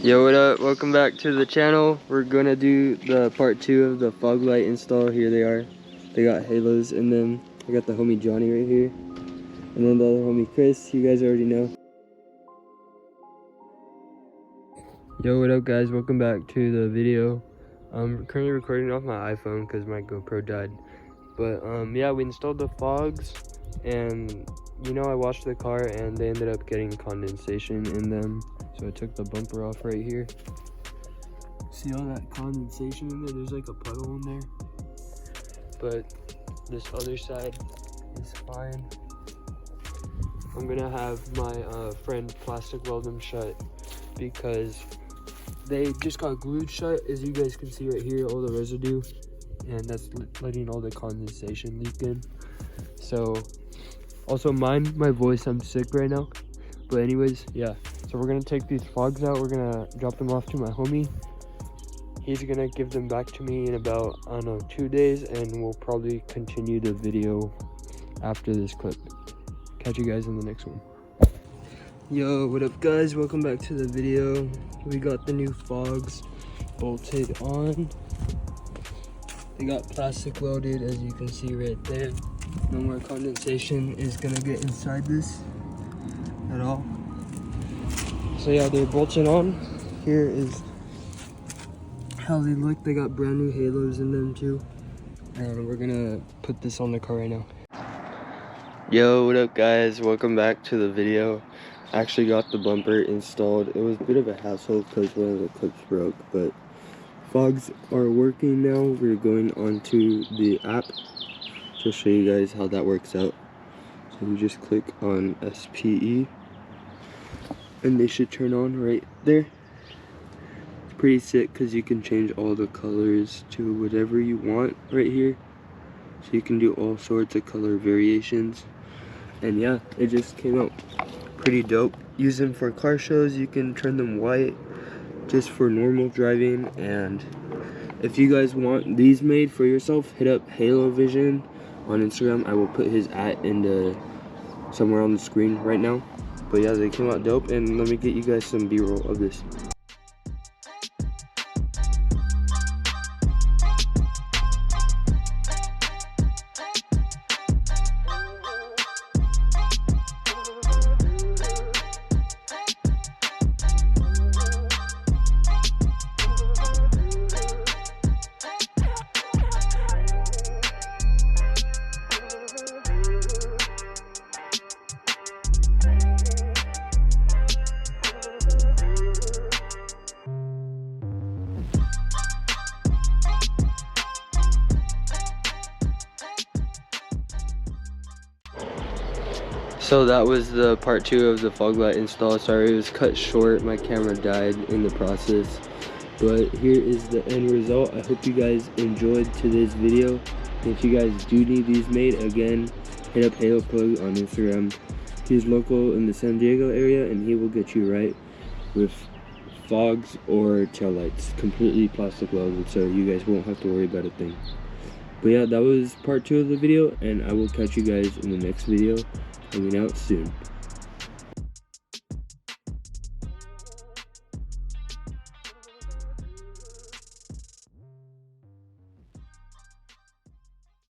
Yo, what up? Welcome back to the channel. We're gonna do the part 2 of the fog light install. Here they are. They got halos in them. I got the homie Johnny right here, and then the other homie Chris. You guys already know. Yo, what up, guys? Welcome back to the video. I'm currently recording off my iPhone because my GoPro died. But yeah, we installed the fogs, and I washed the car, and they ended up getting condensation in them. So I took the bumper off right here. See all that condensation in there? There's like a puddle in there. But this other side is fine. I'm gonna have my friend plastic weld them shut because they just got glued shut, as you guys can see right here, all the residue, and that's letting all the condensation leak in. So also mind my voice, I'm sick right now. But anyways, yeah. So we're gonna take these fogs out. We're gonna drop them off to my homie. He's gonna give them back to me in about, I don't know, 2 days, and we'll probably continue the video after this clip. Catch you guys in the next one. Yo, what up, guys? Welcome back to the video. We got the new fogs bolted on. They got plastic welded, as you can see right there. No more condensation is gonna get inside this at all. So yeah, they're bolted on. Here is how they look. They got brand new halos in them too. And we're gonna put this on the car right now. Yo, what up, guys? Welcome back to the video. I actually got the bumper installed. It was a bit of a hassle because one of the clips broke, but fogs are working now. We're going onto the app to show you guys how that works out. So you just click on SPE and they should turn on right there. It's pretty sick because you can change all the colors to whatever you want right here. So you can do all sorts of color variations. And yeah, it just came out pretty dope. Use them for car shows. You can turn them white just for normal driving. And if you guys want these made for yourself, hit up Halo Vision on Instagram. I will put his @ into somewhere on the screen right now. But yeah, they came out dope, and let me get you guys some B-roll of this. So that was the part 2 of the fog light install. Sorry, it was cut short. My camera died in the process. But here is the end result. I hope you guys enjoyed today's video. And if you guys do need these made, again, hit up Halo Plug on Instagram. He's local in the San Diego area, and he will get you right with fogs or tail lights. Completely plastic welded, so you guys won't have to worry about a thing. But yeah, that was part 2 of the video, and I will catch you guys in the next video. Coming out soon.